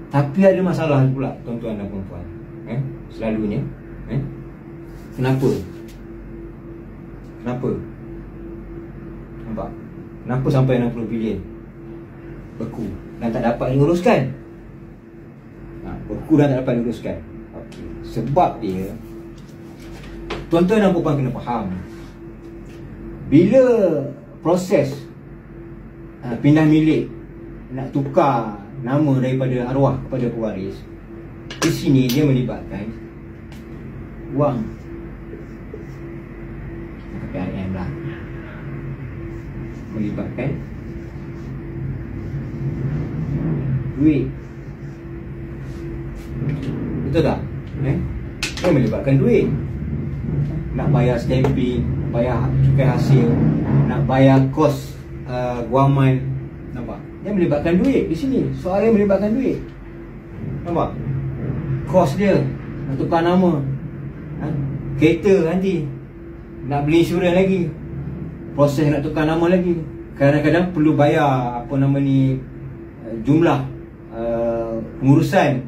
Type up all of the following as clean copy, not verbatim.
Tapi ada masalah pula tuan-tuan dan puan-puan. Selalunya Kenapa? Nampak? Kenapa sampai 60 bilion beku dan tak dapat diuruskan? Beku dan tak dapat diuruskan. Okey. Sebab dia, tuan-tuan dan puan kena faham, bila proses pindah milik, nak tukar nama daripada arwah kepada pewaris, di sini dia melibatkan wang PIM lah, melibatkan duit. Betul tak? Dia melibatkan duit. Nak bayar stamping, nak bayar cukai hasil, nak bayar kos guaman. Nampak? Dia melibatkan duit di sini. Soalnya melibatkan duit. Nampak? Kos dia nak tukar nama, kereta nanti nak beli insurans lagi, proses nak tukar nama lagi, kadang-kadang perlu bayar jumlah pengurusan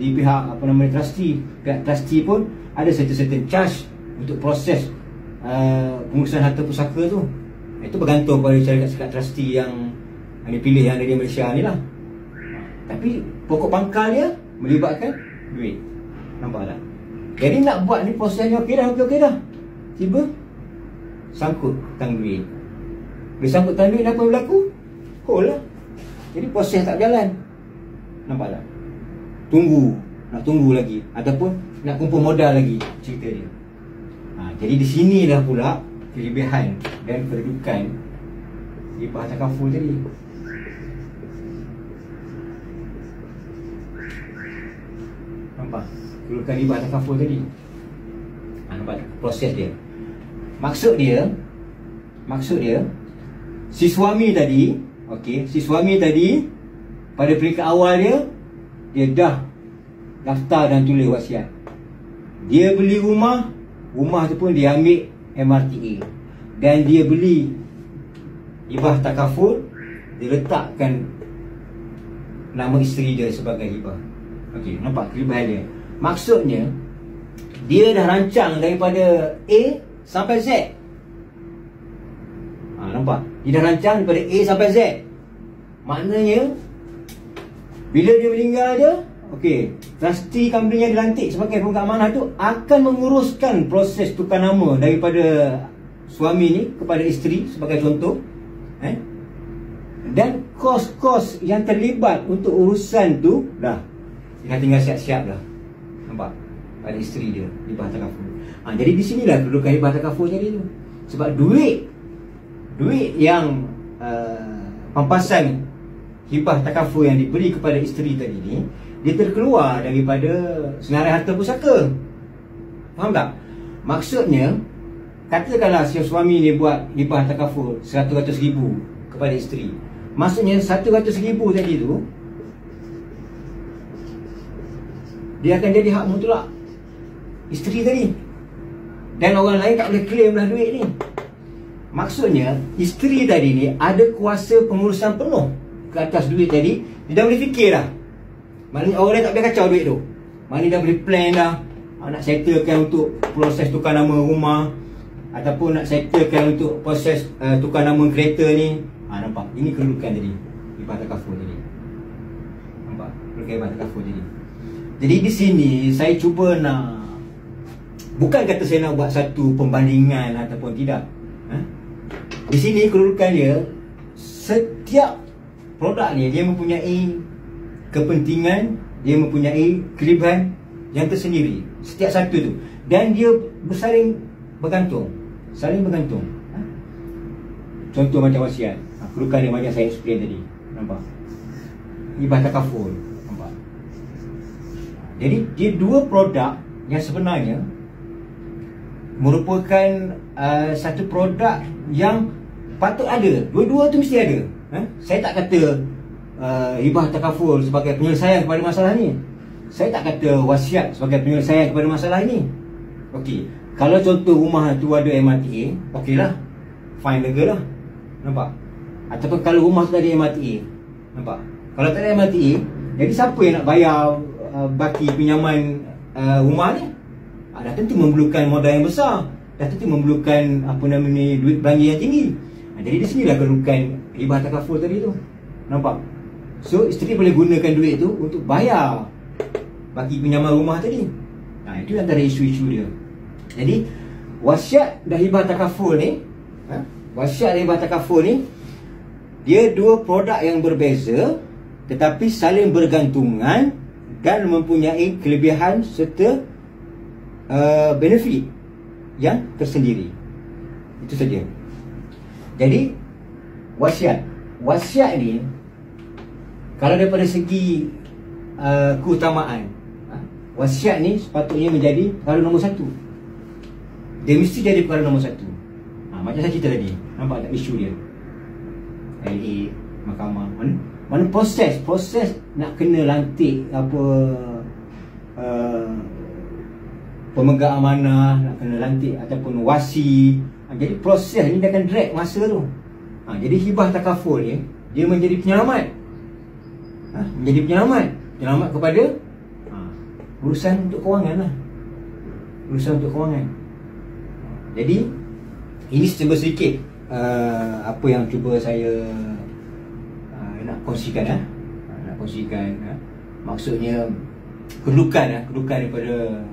di pihak trustee. Pihak trustee pun ada certain charge untuk proses pengurusan harta pusaka tu. Itu bergantung pada syarikat trustee yang dipilih yang dari Malaysia ni lah. Tapi pokok pangkal dia melibatkan duit. Nampak tak? Jadi nak buat ni prosesnya okey dah. Tiba sangkut tang duit. Bila sangkut tang duit, apa yang berlaku? Hole lah. Jadi proses tak berjalan. Nampak tak? Nak tunggu lagi, ataupun nak kumpul modal lagi cerita dia. Jadi di sinilah pula kelebihan dan kedudukan hibah takaful tadi. Nampak? Kedudukan hibah takaful tadi. Nampak proses dia. Maksud dia si suami tadi, si suami tadi pada peringkat awal dia dah daftar dan tulis wasiat. Dia beli rumah tu pun dia ambil MRTA, dan dia beli hibah takaful, dia letakkan nama isteri dia sebagai hibah. Okey, nampak kelebihan dia. Maksudnya dia dah rancang daripada A sampai Z. Nampak? Dia dah rancang daripada A sampai Z. Maknanya bila dia meninggal dia, trustee company yang dilantik sebagai pemegang amanah tu akan menguruskan proses tukar nama daripada suami ni kepada isteri sebagai contoh. Dan kos-kos yang terlibat untuk urusan tu dah dia tinggal siap-siap dah. Nampak? Pada isteri dia, hibah takaful. Jadi di sinilah kedudukan hibah takaful tadi tu. Sebab duit yang pampasan hibah takaful yang diberi kepada isteri tadi ni, dia terkeluar daripada senarai harta pusaka. Faham tak? Maksudnya, katakanlah si suami ni buat hibah takaful 100,000 kepada isteri. Maksudnya 100,000 tadi tu dia akan jadi hak mutlak isteri tadi, dan orang lain tak boleh claim lah duit ni. Maksudnya isteri tadi ni ada kuasa pengurusan penuh ke atas duit tadi. Dia dah boleh fikir dah. Maknanya orang lain tak boleh kacau duit tu. Maknanya dah boleh plan dah, nak settlekan untuk proses tukar nama rumah, ataupun nak settlekan untuk proses tukar nama kereta ni. Nampak? Ini kedudukan tadi hibah takaful tadi. Nampak? Kedudukan hibah takaful tadi. Jadi di sini saya cuba nak, bukan kata saya nak buat satu pembandingan ataupun tidak. Di sini kedudukan dia, setiap produk ni dia mempunyai kepentingan, dia mempunyai kelebihan yang tersendiri setiap satu tu, dan dia saling bergantung. Contoh macam wasiat, kedudukan dia macam saya explain tadi. Nampak? Hibah takaful. Nampak? Jadi dia dua produk yang sebenarnya merupakan satu produk yang patut ada. Dua-dua tu mesti ada. Saya tak kata hibah takaful sebagai penyelesaian kepada masalah ni. Saya tak kata wasiat sebagai penyelesaian kepada masalah ni. Kalau contoh rumah tu ada MRTA, okeylah, fine lega lah. Nampak? Ataupun kalau rumah tu ada MRTA, nampak? Kalau tak ada MRTA, jadi siapa yang nak bayar baki pinjaman rumah ni? Dah tentu memerlukan modal yang besar, dah tentu memerlukan duit belanja yang tinggi. Jadi di sinilah kedudukan hibah takaful tadi tu. Nampak? So isteri boleh gunakan duit tu untuk bayar baki pinjaman rumah tadi. Itu antara isu-isu dia. Jadi wasiat dan hibah takaful ni, wasiat dan hibah takaful ni, dia dua produk yang berbeza tetapi saling bergantungan dan mempunyai kelebihan serta benefit yang tersendiri. Itu saja. Jadi wasiat ni, kalau daripada segi keutamaan, wasiat ni sepatutnya menjadi perkara nombor satu. Dia mesti jadi perkara nombor satu. Macam saya cerita tadi, nampak tak isu dia? LA, mahkamah, mana proses nak kena lantik pemegang amanah, nak kena lantik ataupun wasi. Jadi proses ni dia akan drag masa tu. Jadi hibah takaful ni, dia menjadi penyelamat. Menjadi penyelamat kepada urusan untuk kewangan lah. Urusan untuk kewangan. Jadi ini sedikit apa yang cuba saya nak kongsikan. Nak kongsikan. Maksudnya kedudukan daripada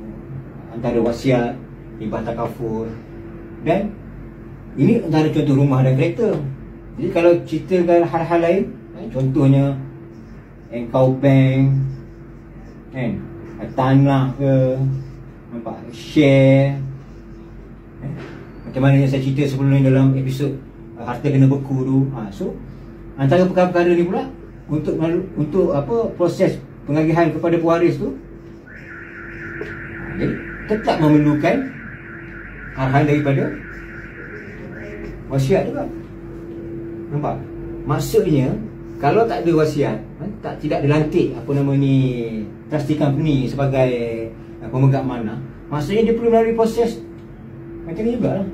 antara wasiat, hibah takaful, dan ini antara contoh rumah dan kereta. Jadi kalau ceritakan hal-hal lain, contohnya engkau bank, tanah ke, nampak, share, macam mana yang saya cerita sebelum ni dalam episod harta kena beku tu. So antara perkara-perkara ni pula untuk proses pengagihan kepada pewaris tu, jadi tetap memerlukan arahan daripada wasiat juga. Nampak? Maksudnya kalau tak ada wasiat, tidak dilantik trustee company sebagai pemegang amanah, maksudnya dia perlu melalui proses macam ni juga lah.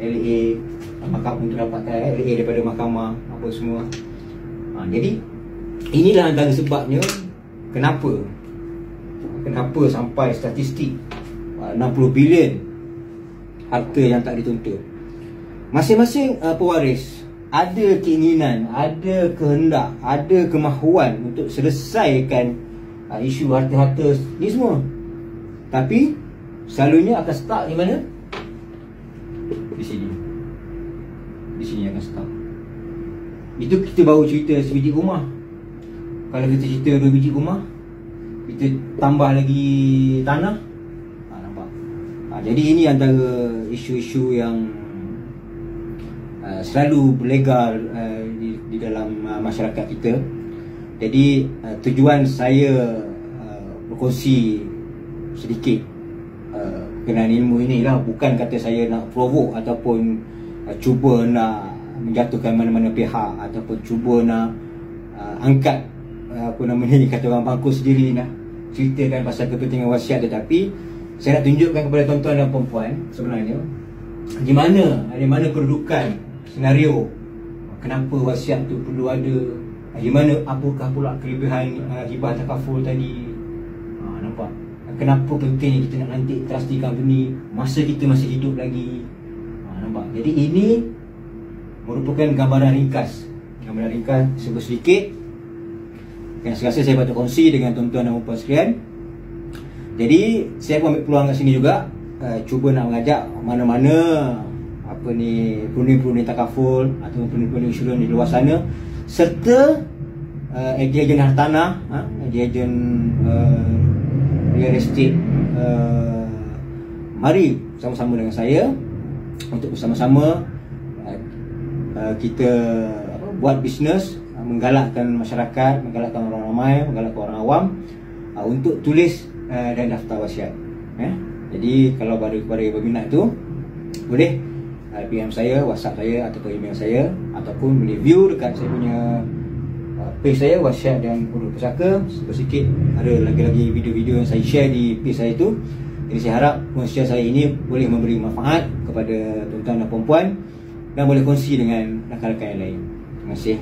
LA, mahkamah untuk dapatkan LA daripada mahkamah, apa semua. Jadi inilah antara sebabnya kenapa sampai statistik 60 bilion harta yang tak dituntut. Masing-masing pewaris ada keinginan, ada kehendak, ada kemahuan untuk selesaikan isu harta-harta ni semua. Tapi selalunya akan start di mana? Di sini. Di sini akan start. Itu kita baru cerita sebiji rumah. Kalau kita cerita 2 biji rumah, kita tambah lagi tanah. Nampak? Jadi ini antara isu-isu yang selalu berlegar di dalam masyarakat kita. Jadi tujuan saya berkongsi sedikit berkenaan ilmu ini lah, bukan kata saya nak provoke ataupun cuba nak menjatuhkan mana-mana pihak ataupun cuba nak angkat kata orang bangku sendiri nak ceritakan pasal kepentingan wasiat. Tetapi saya nak tunjukkan kepada tuan-tuan dan puan-puan sebenarnya di mana kedudukan senario kenapa wasiat tu perlu ada, di mana apakah pula kelebihan hibah takaful tadi. Nampak? Kenapa penting kita nak lantik trustee company masa kita masih hidup lagi. Nampak? Jadi ini merupakan gambaran ringkas sedikit yang saya rasa saya patut kongsi dengan tuan-tuan dan puan sekalian. Jadi saya pun ambil peluang kat sini juga, cuba nak mengajak mana-mana perundi-perundi takaful atau perundi-perundi insurans di luar sana, serta ejen hartanah, ejen real estate, mari sama-sama dengan saya untuk bersama-sama kita buat bisnes, menggalakkan masyarakat, menggalakkan orang ramai, menggalakkan orang awam untuk tulis dan daftar wasiat. Jadi kalau kepada berminat tu, boleh PM saya, WhatsApp saya ataupun email saya, ataupun boleh view dekat saya punya page saya, Wasiat dan Urut Pusaka. Sedikit ada lagi-lagi video-video yang saya share di page saya tu. Jadi saya harap kongsian saya ini boleh memberi manfaat kepada tuan-tuan dan puan-puan dan boleh kongsi dengan rakan-rakan yang lain. Terima kasih.